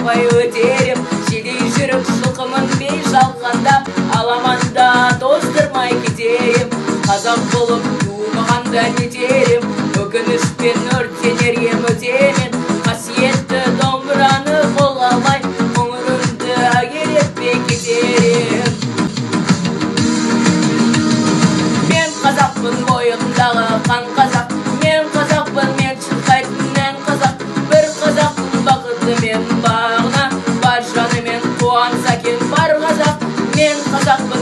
тоқтамай өтерем. Жедей жүріп жылқымын бей жалғанда, аламанда тоздырмай кетерем. Қазақ болып туғанда нетерем, өкінішпен өртенер ем өтемен. Қасиетті домбыраны қолға алмай, қоңырымды ереппей кетерем. Мен қазақпын, бойымдағы қан қазақ. Мен қазақпын, мен шырқайтын ән қазақ. Бір қазақтың бақыты мен бағына, бар жанымен қуанса екен бар қазақ. Мен қазақпын.